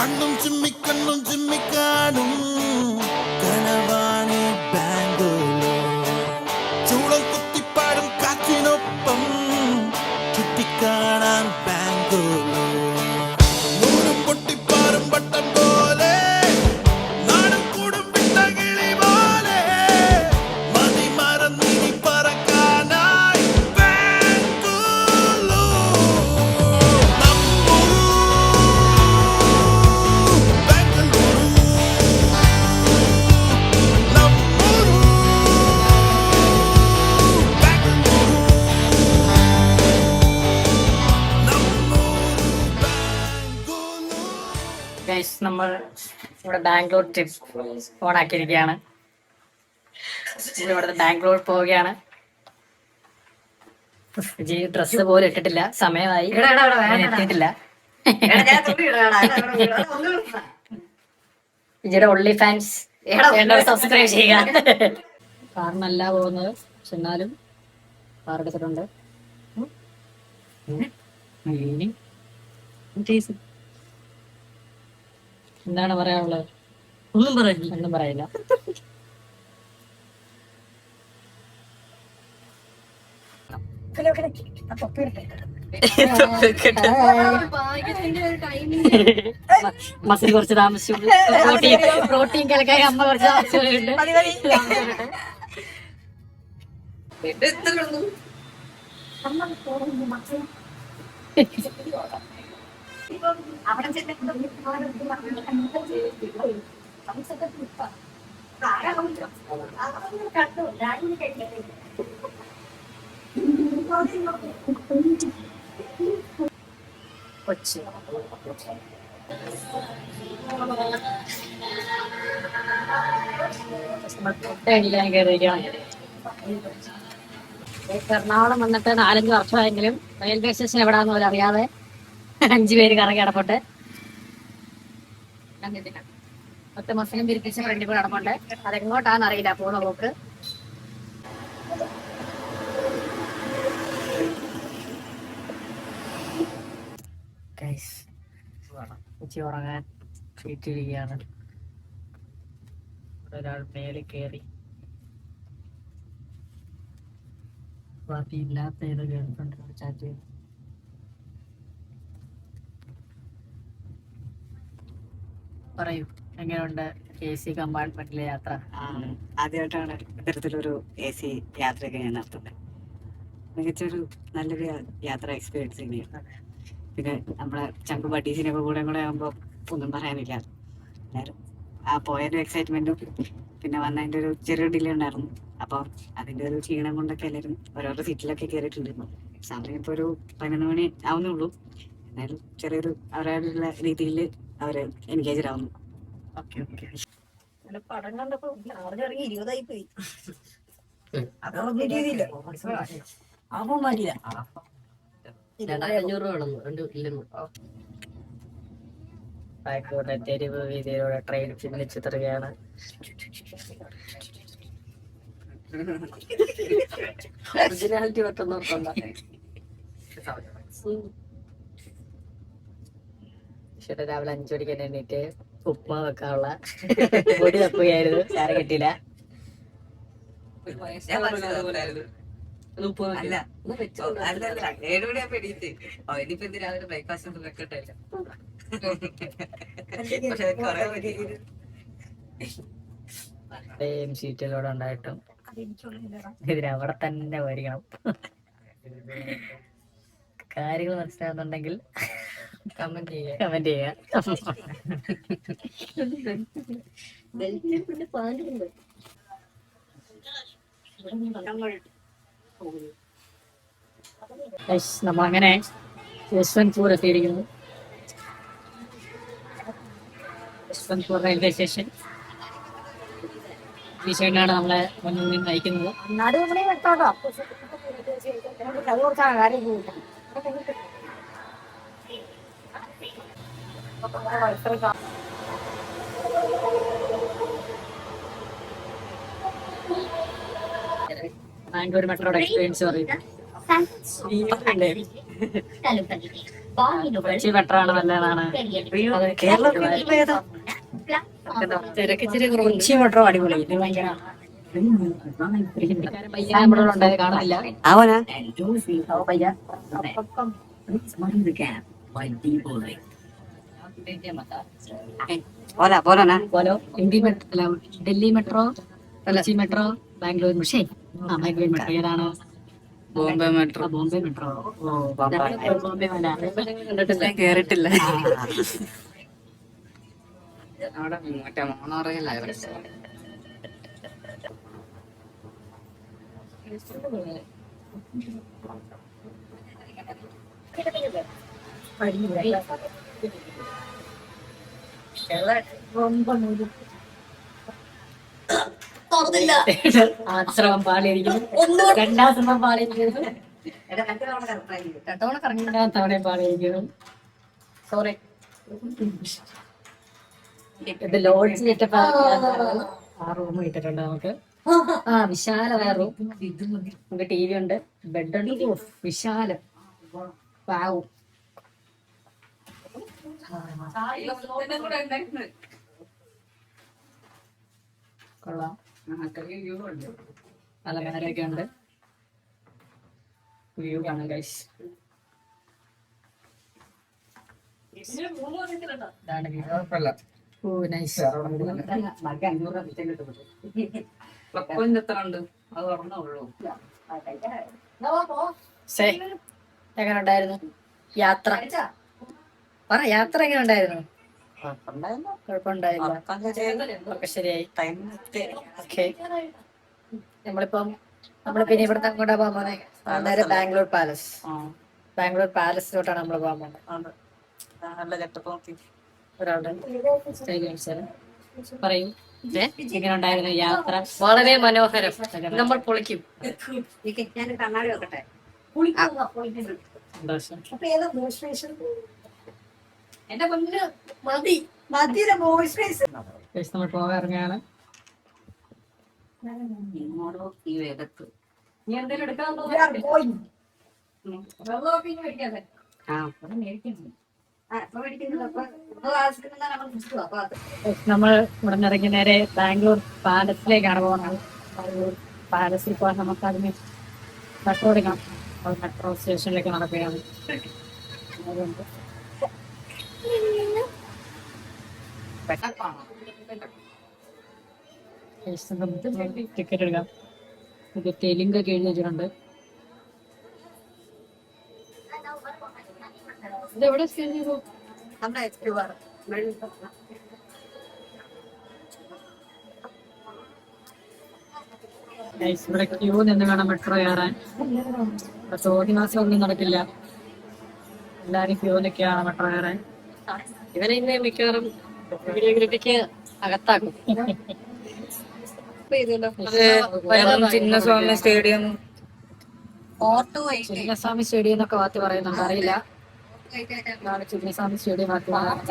കണ്ണും ചിമ്മിക്കാനും കനവാണി ബാംഗ്ലൂർ. ചൂളം കുത്തിപ്പാടും കാറ്റിനൊപ്പം ചുറ്റിക്കാണാൻ ബാംഗ്ലൂർ. നൂലും പൊട്ടിപ്പാറും വട്ടം പോലെ നാടും കൂടും വിട്ട കിളി പോലെ മതി മറന്നിനി പറക്കാനായി ബാംഗ്ലൂർ. നമ്മൾ ഇവിടെ ബാംഗ്ലൂർ ട്രിപ്പ് ഓണാക്കിയിരിക്കുകയാണ്. ഇവിടുത്തെ ബാംഗ്ലൂർ പോവുകയാണ്. ഡ്രസ്സ് പോലും ഇട്ടിട്ടില്ല, സമയമായി എത്തിയിട്ടില്ല. വിജയുടെ ഒൺലി ഫാൻസ് സബ്സ്ക്രൈബ് ചെയ്യുക. കാറിനല്ല പോകുന്നത്, പക്ഷെ എന്നാലും കാർ എടുത്തിട്ടുണ്ട്. എന്താണ് പറയാനുള്ളത്? ഒന്നും പറയില്ല. മസിൽ കുറച്ച് താമസിച്ചു. പ്രോട്ടീൻ കലക്കാൻ അമ്മ കുറച്ച് താമസിച്ചുണ്ട്. കൊച്ചി എറണാകുളം വന്നിട്ട് 4-5 വർഷമായെങ്കിലും റെയിൽവേ സ്റ്റേഷൻ എവിടാന്ന് പോലും അറിയാതെ 5 പേര് കറങ്ങി കിടപ്പുണ്ട്. മൊത്തം മുസ്ലിം പിരിപ്പിച്ച ഫ്രണ്ടിൽ കൂടെ കിടപ്പുണ്ട്. അതെങ്ങോട്ടാന്ന് അറിയില്ല പോകുന്ന പോക്ക്. ഉച്ച ഉറങ്ങാൻ ക്ഷീറ്റിരിക്കുകയാണ്. ഒരാൾ മേളിൽ കയറി പാർട്ടിയില്ലാത്ത ഏതോ ഗേൾഫ്രണ്ട് ചാറ്റ് ചെയ്തു. പറയൂ, എങ്ങനെയുണ്ട് AC കമ്പാർട്ട്മെന്റിലെ യാത്ര? ആദ്യമായിട്ടാണ് ഇത്തരത്തിലൊരു AC യാത്രയൊക്കെ ഞാൻ നടത്തുന്നത്. മികച്ചൊരു നല്ലൊരു യാത്ര എക്സ്പീരിയൻസ് തന്നെയാണ്. പിന്നെ നമ്മളെ ചങ്ക് ബഡീസിനൊക്കെ കൂടെ ആകുമ്പോൾ ഒന്നും പറയാനില്ല. എല്ലാവരും ആ പോയൊരു എക്സൈറ്റ്മെന്റും പിന്നെ വന്നതിൻ്റെ ഒരു ചെറിയ ഡിലേ ഉണ്ടായിരുന്നു. അപ്പോൾ അതിൻ്റെ ഒരു ക്ഷീണം കൊണ്ടൊക്കെ എല്ലാവരും ഓരോരോ സീറ്റിലൊക്കെ കയറിയിട്ടുണ്ടായിരുന്നു. സമയം ഇപ്പോൾ ഒരു 11 മണി ആവുന്നേ ഉള്ളൂ. എന്നാലും ചെറിയൊരു അവരുടെ രീതിയിൽ അവർ എൻഗേജഡ് ആവുന്നു. പടം കണ്ടപ്പോ അറിഞ്ഞിറങ്ങി 20 പോയി. അതൊന്നും രീതിയില്ല. അപ്പൊ മാറ്റില്ല. 2500 ആയിക്കോട്ടെ. തെരുവ് വീതിയിലൂടെ ട്രെയിൻ ചിഹ്നിച്ചു തരികയാണ്. ഒറിജിനാലിറ്റി പറ്റുന്നോർക്കണ്ട. രാവിലെ 5 മണിക്ക് തന്നെ എണ്ണീറ്റ് ഉപ്പ വെക്കാനുള്ള പൊടി തപ്പുകയായിരുന്നു. ചാരം കിട്ടിയില്ല. സീറ്റിലൂടെ ഉണ്ടായിട്ടും ഇതിനവിടെ തന്നെ വരികണം. കാര്യങ്ങൾ മനസ്സിലാകുന്നുണ്ടെങ്കിൽ കമന്റ് ചെയ്യുക. നമ്മ അങ്ങനെ യശ്വന്ത്പൂർ എത്തിയിരിക്കുന്നു. Yesvantpur railway station. വിഷയനാണ് നമ്മളെ മുന്നിൽ നിന്ന് നയിക്കുന്നത്. ബാംഗ്ലൂർ മെട്രോയുടെ എക്സ്പീരിയൻസ് പറയും. കൊച്ചി ബെറ്റർ ആണ് നല്ലതാണ്. കൊച്ചി മെട്രോ അടിപൊളി. നമ്മളുണ്ട് കാണുന്നില്ല. അവനാ പോലാ പോലോ Delhi metro, Kochi metro, Bangalore metro. Bangalore metro ഏതാണ്? ബോംബെ മെട്രോ. ബോംബെ മെട്രോ. ബോംബെ കണ്ടിട്ടില്ല, കേറിട്ടില്ല. അവിടെ മറ്റേ മോണോറയിലായിരുന്നു. ആശ്രമം പാളിയിരിക്കുന്നു, രണ്ടാം ശ്രമം പാളിയിരിക്കുന്നു, രണ്ടോണം കറങ്ങി, രണ്ടാം തവണയും പാളിയിരിക്കുന്നു. സോറി, ഇത് ലോഡ്ജ് സെറ്റപ്പ് ആ റൂം ഇട്ടിട്ടുണ്ട് നമുക്ക്. വിശാലമായ റൂം. നമുക്ക് ടി വി ഉണ്ട്, ബെഡ് ഉണ്ട്. വിശാലം. പാവും കൊള്ളാം. അലമാരയൊക്കെ ഉണ്ട്. വ്യൂ കാണാം ഗൈസ്. ഇതാണ് വ്യൂ. ഓ നൈസ്. എങ്ങനെ ഉണ്ടായിരുന്നു യാത്ര? പറ, യാത്ര എങ്ങനെ ഉണ്ടായിരുന്നു? കുഴപ്പമുണ്ടായില്ല, ഒക്കെ ശരിയായി. ഓക്കെ, നമ്മളിപ്പോ ഇനി ഇവിടുന്ന് അങ്ങോട്ടാ പോകാൻ പോന്നെ? നേരെ ബാംഗ്ലൂർ പാലസ്. ബാംഗ്ലൂർ പാലസിലോട്ടാണ് നമ്മൾ പോകാൻ പോകുന്നത്. ഒരാളുടെ സ്റ്റൈൽ കാണിച്ചാലും പറയൂ, എങ്ങനെ ഉണ്ടായിരുന്നു യാത്ര? വളരെ മനോഹരം, നമ്മൾ പൊളിക്കും. ഞാൻ കണ്ണാടി വെക്കട്ടെ. സന്തോഷം. എന്റെ പൊന്ന് മതി മതിയുടെ മോയ്സ്ചറൈസർ. നമ്മൾ പോകാൻ ഇറങ്ങുകയാണ്. ഈ വേഗത്ത് നീ എന്തെങ്കിലും എടുക്കാൻ നമ്മൾ ഇവിടെ നിന്ന് ഇറങ്ങി നേരെ ബാംഗ്ലൂർ പാലസിലേക്കാണ് പോകുന്നത്. ബാംഗ്ലൂർ പാലസിൽ പോകാൻ നമുക്ക് അതിന് മെട്രോ എടുക്കണം. അത് മെട്രോ സ്റ്റേഷനിലേക്ക് നടക്കുകയാണ്. അതുകൊണ്ട് ടിക്കറ്റ് എടുക്കാം. ഇത് തെലുങ്ക് ഒക്കെ എഴുതി വെച്ചിട്ടുണ്ട്. ഇതെവിടെ സ്കാൻ ചെയ്തു? ഇവിടെ ക്യൂ നിന്ന് വേണം മെട്രോ കയറാൻ. ചോദ്യമാസം ഒന്നും നടക്കില്ല, എല്ലാരും ക്യൂ നിൽക്കുകയാണ് മെട്രോ കയറാൻ. ഇവനെ ഇന്ന് മിക്കവാറും വീഡിയോഗ്രാഫിക്ക് അകത്താക്കും. ചിന്നസ്വാമി സ്റ്റേഡിയം, ചിന്നസ്വാമി സ്റ്റേഡിയം എന്നൊക്കെ വാത്തി പറയുന്നുണ്ട്, അറിയില്ല. ഇതാണ് ചിന്നസ്വാമി സ്റ്റേഡിയം വാത്തി പറയുന്നത്.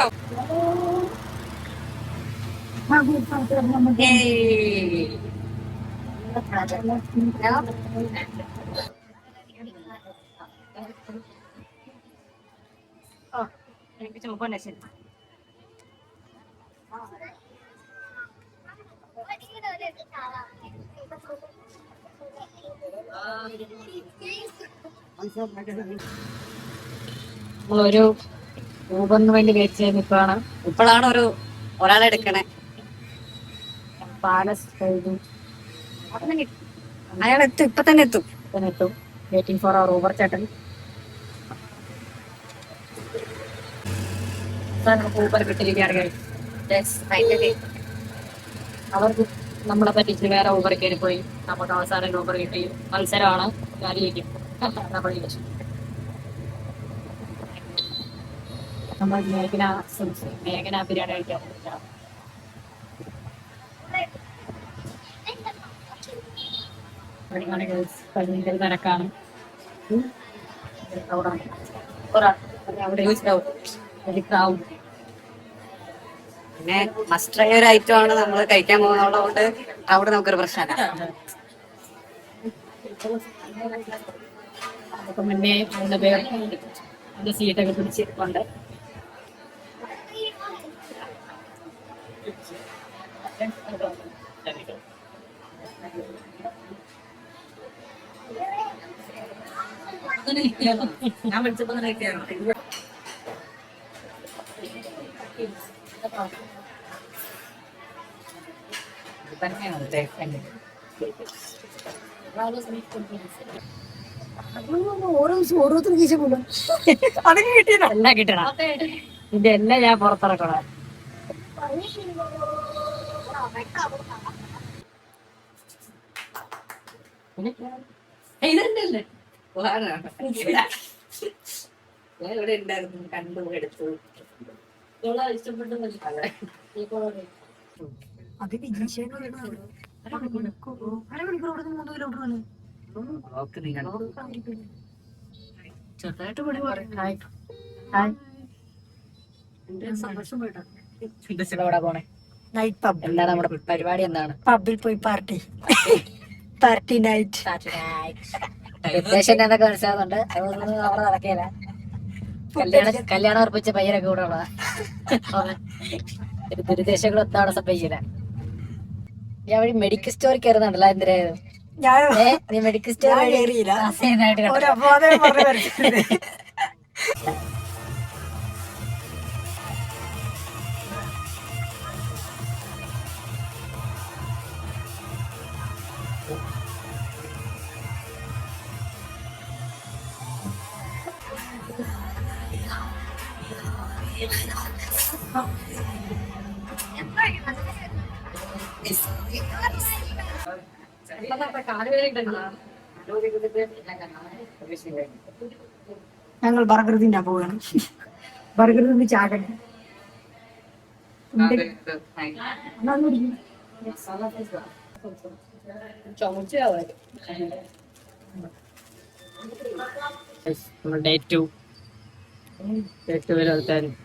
നമ്മളൊരു ഊബറിന് വേണ്ടി വെയിറ്റ് ചെയ്ത് നിൽക്കുകയാണ്. ഇപ്പോഴാണ് ഒരാളെ എടുക്കണേ. പാലസ് കഴിഞ്ഞു, അയാൾ എത്തും, ഇപ്പൊ തന്നെ എത്തും. വെയിറ്റിംഗ് ഫോർ അവർ ഊബർ ചേട്ടൻ. നമുക്ക് ഊബർ കിട്ടിയിരിക്കുകയാണ്. അവർക്ക് നമ്മളെ പറ്റിച്ച് വേറെ ഊബർ കയറി പോയി. നമുക്ക് അവസാനം ഊബർ കിട്ടി. മത്സരമാണ്, കാര്യമായിരിക്കും. നമ്മൾ മേഘന ബിരിയാണി കഴിക്കാൻ ഭയങ്കര തിരക്കാണ്. പിന്നെ മസ്റ്റായ ഒരു ഐറ്റം ആണ് നമ്മൾ കഴിക്കാൻ പോകുന്നതുകൊണ്ട് അവിടെ നമുക്കൊരു പ്രശ്നമില്ല. അതൊക്കെ മുന്നേ 3 പേർ അതിന്റെ സീറ്റൊക്കെ പിടിച്ചിട്ടുണ്ട്. ഞാൻ വിളിച്ചപ്പോ ഓരോ ദിവസം ഓരോരുത്തരും കീശ പോലും അതൊക്കെ കിട്ടിയതാ. എല്ലാം കിട്ടണം. ഇതിന്റെ എല്ലാം ഞാൻ പുറത്തിറക്കണം. ഇതല്ലേ ഞാൻ ഇവിടെ ഉണ്ടായിരുന്നു, കണ്ടു എടുത്തു. ഇഷ്ടപ്പെട്ടു. അത് വിജീഷേന്ന് പറയുന്നത് അരമണിക്കൂർ അവിടെ നിന്ന് 3 കിലോമീറ്റർ ആണ്. ചെറുതായിട്ട് പണി പറയും. എവിടെ പോണേ? Night pub. എന്താണ് നമ്മുടെ പരിപാടി? എന്താണ് പബ്ബിൽ പോയി പാർട്ടി പാർട്ടി നൈറ്റ്. ഉദ്ദേശം എന്നൊക്കെ മനസ്സിലാകുന്നുണ്ട്. അതൊന്നും അവിടെ നടക്കില്ല. കല്യാണം ഉറപ്പിച്ച പയ്യനൊക്കെ കൂടെ ഉള്ള ദുരുദ്ദേശങ്ങൾ ഒന്നും അവിടെ സംഭവിച്ചില്ല. ഞാൻ വഴി മെഡിക്കൽ സ്റ്റോറിൽ കയറുന്നുണ്ടല്ലോ. എന്തിനാ ഞാൻ നീ മെഡിക്കൽ സ്റ്റോർ കയറിയില്ല. ആയിട്ട് ഒരു അപവാദം പറഞ്ഞു വരച്ചത്. ഞങ്ങൾ ബർഗർ തിന്നാൻ പോവുകയാണ്. ബർഗർ തിന്ന് ചാകട്ടെ. ഡേ 2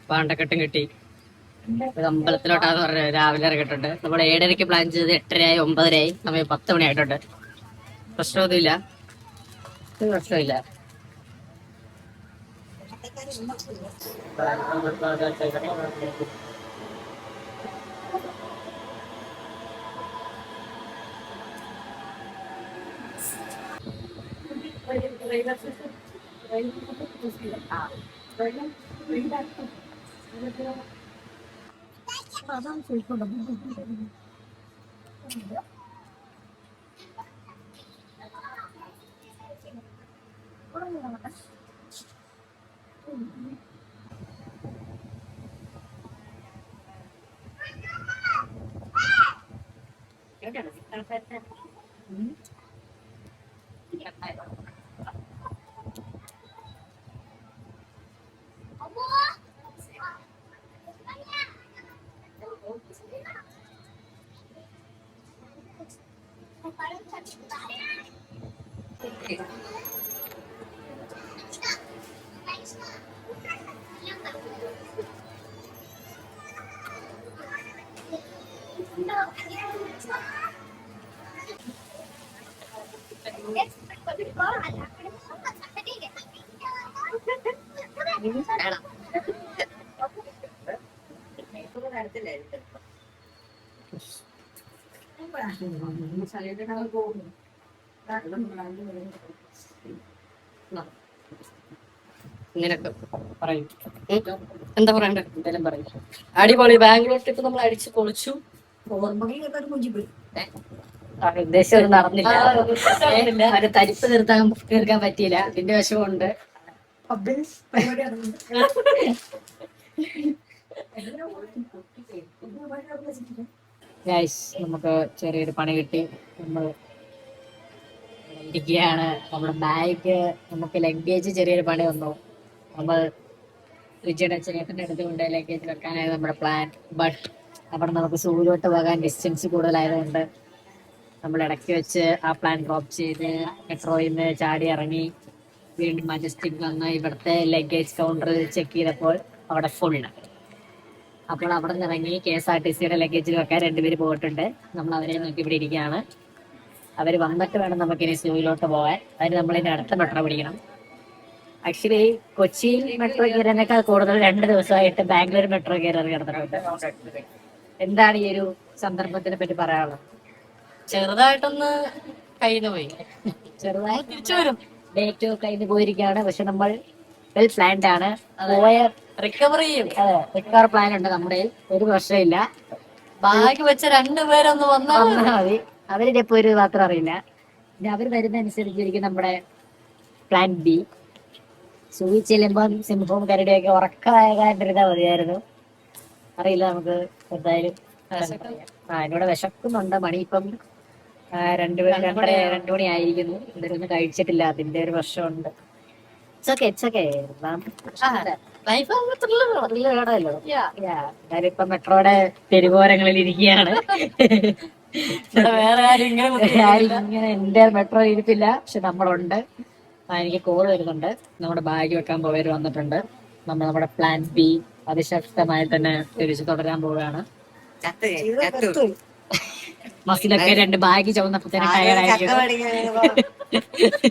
പാണ്ടക്കെട്ടും കിട്ടി. അമ്പലത്തിലോട്ടാന്ന് പറഞ്ഞ രാവിലെ ഇറങ്ങിയിട്ടുണ്ട്. നമ്മൾ 7:30 പ്ലാൻ ചെയ്ത് 8:30 9:00 സമയം 10 മണി ആയിട്ടുണ്ട്. പ്രശ്നമൊന്നുമില്ല, പ്രശ്നമില്ല. അതാണ് ചോദിക്കോട്ടെ. ഇങ്ങനൊക്കെ പറയും. എന്താ പറയണ്ടേ? എന്തായാലും പറയും. അടിപൊളി ബാംഗ്ലൂർ ട്രിപ്പ് നമ്മൾ അടിച്ചു പൊളിച്ചു. ഉദ്ദേശം ഒന്നും നടന്നില്ല. ഒരു തരിപ്പ് തീർക്കാൻ പറ്റിയില്ല. അതിന്റെ വശമുണ്ട്. ഗൈസ്, നമുക്ക് ചെറിയൊരു പണി കിട്ടി. നമ്മൾ ഇരിക്കുകയാണ്. നമ്മുടെ ബാഗ്, നമുക്ക് ലഗേജ് ചെറിയൊരു പണി വന്നു. നമ്മൾ റിജിയുടെ ചേട്ടൻ്റെ അടുത്ത് കൊണ്ട് ലഗേജ് വെക്കാനായിരുന്നു നമ്മുടെ പ്ലാൻ. ബട്ട് അവിടെ നമുക്ക് സൂര്യോട്ട് പോകാൻ ഡിസ്റ്റൻസ് കൂടുതലായതുകൊണ്ട് നമ്മൾ ഇടയ്ക്ക് വെച്ച് ആ പ്ലാൻ ഡ്രോപ്പ് ചെയ്ത് മെട്രോയിൽ നിന്ന് ചാടി ഇറങ്ങി വീണ്ടും മജസ്റ്റിക് വന്ന് ഇവിടുത്തെ ലഗേജ് കൗണ്ടർ ചെക്ക് ചെയ്തപ്പോൾ അവിടെ ഫുള്ള്. അപ്പോൾ അവിടെ നിന്ന് ഇറങ്ങി KSRTCയുടെ ലഗേജിൽ വെക്കാൻ 2 പേര് പോയിട്ടുണ്ട്. നമ്മൾ അവരെ നോക്കി ഇവിടെ ഇരിക്കുകയാണ്. അവർ വന്നിട്ട് വേണം നമുക്കിനി സൂയിലോട്ട് പോകാൻ. അതിന് നമ്മളിനി അടുത്ത മെട്രോ പിടിക്കണം. ആക്ച്വലി കൊച്ചിയിൽ മെട്രോ കയറിയതിനേക്കാൾ കൂടുതൽ 2 ദിവസമായിട്ട് ബാംഗ്ലൂർ മെട്രോ കയറി കിടന്നിട്ടുണ്ട്. എന്താണ് ഈ ഒരു സന്ദർഭത്തിനെ പറ്റി പറയാനുള്ളത്? ചെറുതായിട്ടൊന്ന് കയ്യിന്ന് പോയി. ചെറുതായി തിരിച്ചു വരും. ഡേറ്റ് കയ്യിൽ പോയിരിക്കുകയാണ്. പക്ഷെ നമ്മൾ വെൽ പ്ലാൻഡ് ആണ്. പോയ റിക്കവർ ചെയ്യും. റിക്കവർ പ്ലാൻ ഉണ്ട് നമ്മുടെ കയ്യിൽ. ഒരു പ്രശ്നമില്ല. ബാഗ് വെച്ച 2 പേരൊന്ന് വന്നാൽ വന്നാൽ മതി. അവരുടെ ഇപ്പൊ ഒരു മാത്രം അറിയില്ല. പിന്നെ അവർ വരുന്ന അനുസരിച്ചിരിക്കും നമ്മുടെ പ്ലാൻ ബി. സൂയി ചെല്ലുമ്പം സിംഹവും കരടിയൊക്കെ ഉറക്കമാകാണ്ടിരുന്നാ മതിയായിരുന്നു. അറിയില്ല, നമുക്ക് എന്തായാലും എന്നോട് വിശക്കുന്നുണ്ട്. മണി ഇപ്പം 2 മണി ആയിരിക്കുന്നു. ഇതൊന്നും കഴിച്ചിട്ടില്ല. അതിന്റെ ഒരു പ്രശ്നമുണ്ട്. ഞാനിപ്പം മെട്രോയുടെ തെരുവോരങ്ങളിൽ ഇരിക്കുകയാണ്. വേറെ ആരും ഇങ്ങനെ എന്റെ മെട്രോ ഇരിപ്പില്ല. പക്ഷെ നമ്മളുണ്ട്. എനിക്ക് കോൾ വരുന്നുണ്ട്. നമ്മുടെ ബാഗ് വെക്കാൻ പോയവർ വന്നിട്ടുണ്ട്. നമ്മുടെ പ്ലാൻ ബി അതിശക്തമായി തന്നെ തിരിച്ചു തുടരാൻ പോവുകയാണ്. ബസ്സിലൊക്കെ 2 ബാഗ് ചുവന്നപ്പോ തന്നെ ടയർഡായിരിക്കും.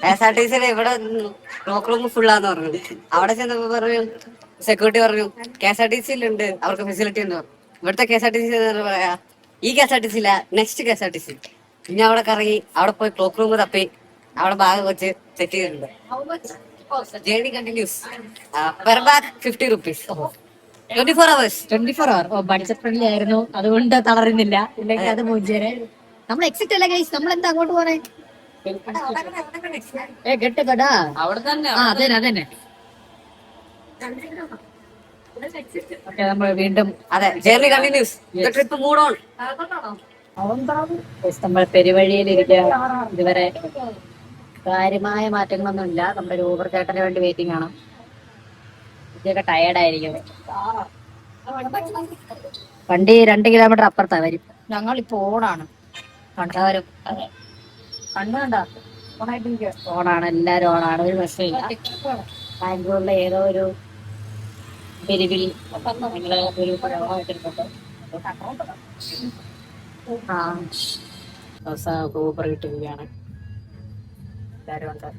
KSRTC ഇവിടെ ക്ലോക്ക് റൂം ഫുള്ളാന്ന് പറഞ്ഞു. അവിടെ ചെന്നപ്പോ പറഞ്ഞു, സെക്യൂരിറ്റി പറഞ്ഞു KSRTC ഉണ്ട് അവർക്ക് ഫെസിലിറ്റി എന്ന് പറഞ്ഞു. ഇവിടുത്തെ KSRTC പറയാ ഈ KSRTC ഇല്ല, നെക്സ്റ്റ് KSRTC. പിന്നെ അവിടെ കറങ്ങി അവിടെ പോയി ക്ലോക്ക് റൂം തപ്പി അവിടെ ബാഗ് വെച്ച് സെറ്റ് ചെയ്തിട്ടുണ്ട്. Journey continuous. Per bag 50 rupees. 24 hours. 24 hour. Budget friendly ആയിരുന്നു, അതുകൊണ്ട് തളരുന്നില്ല. ഇല്ലെങ്കിൽ അത് മൂഞ്ചേരെ. നമ്മൾ എക്സിറ്റ് അല്ല ഗൈസ്, നമ്മൾ എന്താ അങ്ങോട്ട് പോണേ? കെട്ട് കടാ അവിടെ തന്നെ. അതന്നെ. നമ്മൾ വീണ്ടും അതെ, journey continuous. Trip mood on. നമ്മൾ പെരുവഴിയിലിരിക്കുക. ഇതുവരെ കാര്യമായ മാറ്റങ്ങളൊന്നും ഇല്ല. നമ്മുടെ ഒരു ഊബർ ചേട്ടന് വേണ്ടി വെയിറ്റിംഗ് ആണ്. ഇതൊക്കെ ടയേർഡായിരിക്കും. വണ്ടി 2 കിലോമീറ്റർ അപ്പുറത്താ വരും. ഞങ്ങൾ ഇപ്പൊ ഓടാണ്. കണ്ടവരും ഓണാണ്. എല്ലാരും ഓണാണ്. ഒരു പ്രശ്നമില്ല. ബാംഗ്ലൂരിലെ ഏതോ ഒരു പെരുവിൽ നിങ്ങള് ഒരു ഊബർ കിട്ടുകയാണ്. എല്ലാരും ഉണ്ട്.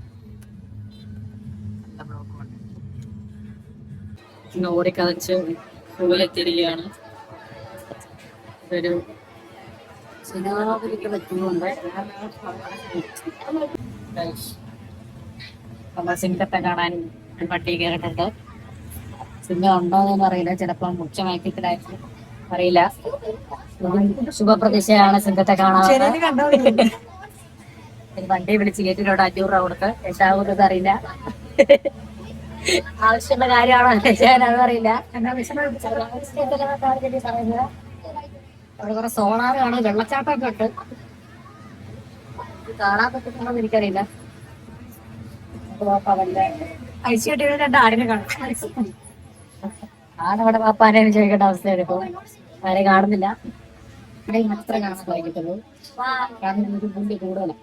ഇന്ന് ഓടിക്കതച്ച് എത്തിയിരിക്കുകയാണ്. ഒരു സിനാപിരിക്കുന്ന ക്യൂ ഉണ്ട്. നമ്മൾ സിംഹത്തെ കാണാൻ പട്ടി കയറിയിട്ടുണ്ട്. സിംഹം ഉണ്ടോന്നൊന്നും അറിയില്ല. ചിലപ്പം ഉച്ചമയക്കത്തിലായിരിക്കും, അറിയില്ല. ശുഭപ്രതീക്ഷയാണ് സിംഹത്തെ കാണാൻ. വണ്ടി വിളിച്ച് ഗേറ്റിലോട്ട് 500 രൂപ കൊടുത്ത് എന്താവുന്നത് അറിയില്ല. ആവശ്യമുള്ള കാര്യമാണോ ചെയ്യാൻ അറിയില്ല. അവിടെ കുറെ സോളാർ കാണും, വെള്ളച്ചാട്ടമൊക്കെ ഉണ്ട്. കാണാൻ പറ്റുന്നോന്ന് എനിക്കറിയില്ല. അഴിച്ചുകെട്ടി 2 ആടിനെ കാണും. ആനവിടെ പാപ്പാനെയും ചോദിക്കേണ്ട അവസ്ഥയാണ് ഇപ്പൊ. ആരെ കാണുന്നില്ല. ഇവിടെ മാത്രമേ കാണാൻ സാധിക്കത്തുള്ളൂ. കാരണം ഒരു പുല്ല് കൂടുതലാണ്.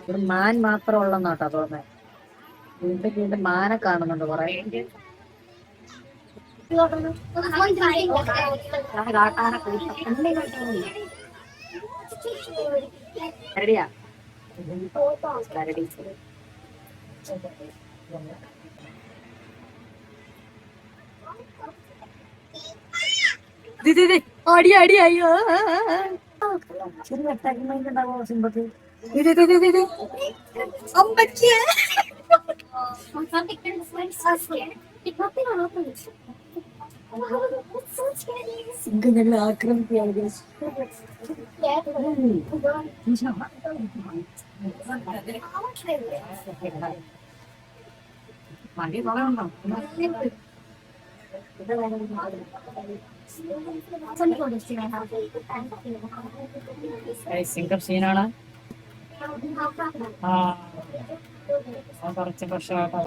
ഒരു മാൻ മാത്രം ഉള്ളെന്നോട്ടോ തോന്നുന്നത്. വീണ്ടും മാനെ കാണുന്നുണ്ട് കൊറേ. കരടിയാ? കരടി. അടി അടി. അയ്യോ, ശരി. അറ്റാക്കിംഗ് ഉണ്ടാവോ സിംബത്ത്? സിംഹങ്ങളെ ആക്രമിക്കുകയാണ്. വണ്ടി പറയുന്നുണ്ടോ? സിംഗം സീനാണ്. കുറച്ച് പ്രശ്നമായിട്ടോ.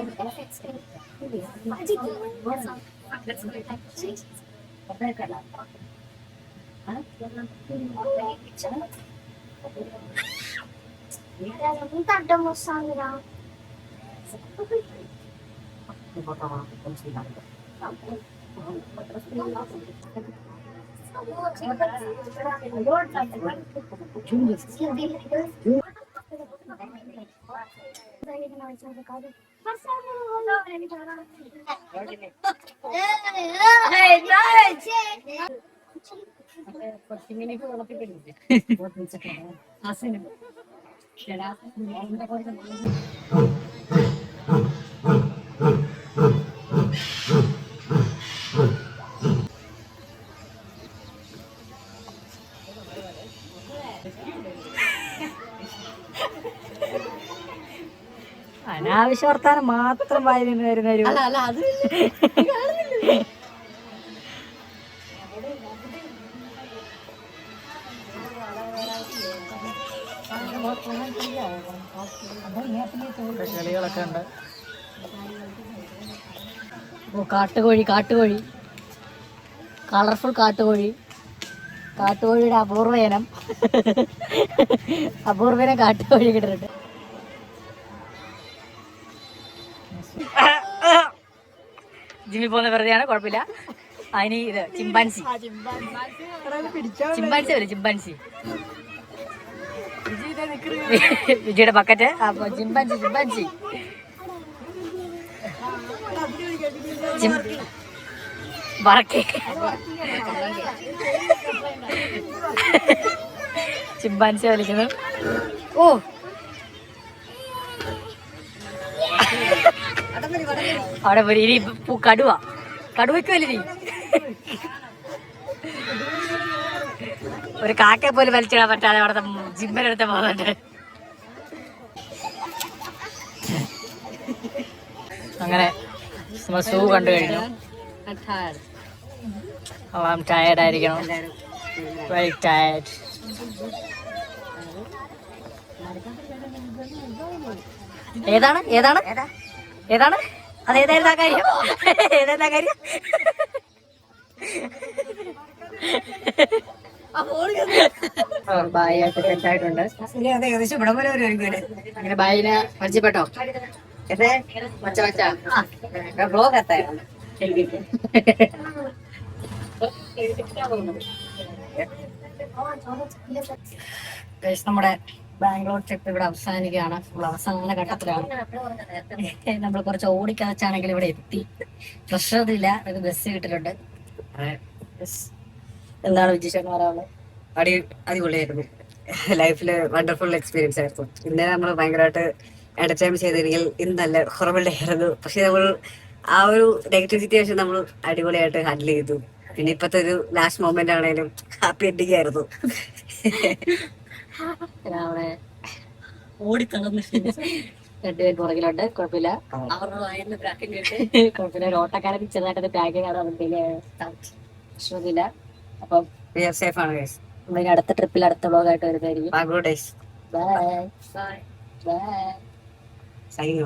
അനാവശ്യ വർത്താനം മാത്രം വായി നിന്ന് വരുന്ന ഒരു കളികളൊക്കെ ഉണ്ട്. കാട്ടുകോഴി കാട്ടുകോഴി കളർഫുൾ കാട്ടുകോഴി കാട്ടുകോഴിയുടെ അപൂർവനം അപൂർവനം കാട്ടുകോഴി കിട്ടുന്നുണ്ട്. ജിമ്മിൽ പോകുന്ന വെറുതെയാണ്, കുഴപ്പമില്ല. അതിന് ഇത് ചിമ്പാൻസി ചിമ്പാൻസി വരും ചിമ്പാൻസി വിജയുടെ ബക്കറ്റ്. അപ്പൊ ചിമ്പാൻസി ചിമ്പാൻസി ചിമ്പാൻസി വലിക്കുന്നു. ഓ അവിടെ ഇനി കടുവയ്ക്ക് വലിയ ഒരു കാക്കയെ പോലും വലിച്ചിടാൻ പറ്റാതെ അവിടുത്തെ ജിമ്മിനെടുത്ത് പോകുന്നുണ്ട്. അങ്ങനെ നമ്മൾ ഷൂ കണ്ടു കഴിഞ്ഞു. ടയേർഡ് ആയിരിക്കണം, വെരി ടയേർഡ്. ഏതാണ് ഏതാണ് ഏതാണ് അതേതായിരുന്നു ആ കാര്യം? ഏതായിരുന്നു ആ കാര്യം? ബായിയായിട്ട് സെറ്റായിട്ടുണ്ട്. ഏകദേശം ഇവിടെ പോലെ ഒരു അങ്ങനെ ബായിനെ പരിചയപ്പെട്ടോ? ബ്ലോഗ് എത്തായിരുന്നു. നമ്മുടെ ബാംഗ്ലൂർ ട്രിപ്പ് ഇവിടെ അവസാനിക്കുകയാണ്. നമ്മൾ അവസാന ഘട്ടത്തിലാണ്. നമ്മൾ കുറച്ച് ഓടിക്കതച്ചാണെങ്കിൽ ഇവിടെ എത്തി. പ്രശ്നമില്ല, ഒരു ബസ് കിട്ടിയിട്ടുണ്ട്. എന്താണ് വിജയിച്ചെന്ന് പറയാനുള്ളത്? അടിപൊളിയായിരുന്നു. ലൈഫില് വണ്ടർഫുൾ എക്സ്പീരിയൻസ് ആയിരുന്നു. ഇന്ന് നമ്മൾ ഭയങ്കരമായിട്ട് എന്റർടൈൻ ചെയ്തിരിക്കൽ ഇന്നല്ല ഹൊറബിൾ ആയിരുന്നു. പക്ഷെ നമ്മൾ ആ ഒരു നെഗറ്റീവ് സിറ്റുവേഷൻ നമ്മൾ അടിപൊളിയായിട്ട് ഹാൻഡിൽ ചെയ്തു. പിന്നെ ഇപ്പത്തെ ഒരു ലാസ്റ്റ് മൊമെന്റ് ആണെങ്കിലും ഹാപ്പി എൻഡിങ് ആയിരുന്നു. അവിടെ ഓടിത്തളർന്ന് രണ്ടുപേർ പുറകിലുണ്ട്. കുഴപ്പമില്ല, കുഴപ്പമില്ല. ഒരു ഓട്ടക്കാരൻ ചെറുതായിട്ട് പാക്കിംഗ് ആണ്. അതിന്റെ പ്രശ്നമൊന്നുമില്ല. അപ്പം സേഫ് ആണ്. നമ്മളിനി അടുത്ത ട്രിപ്പിൽ അടുത്ത വ്ലോഗായിട്ട് വരുന്നതായിരിക്കും. ബൈ. Bye bye.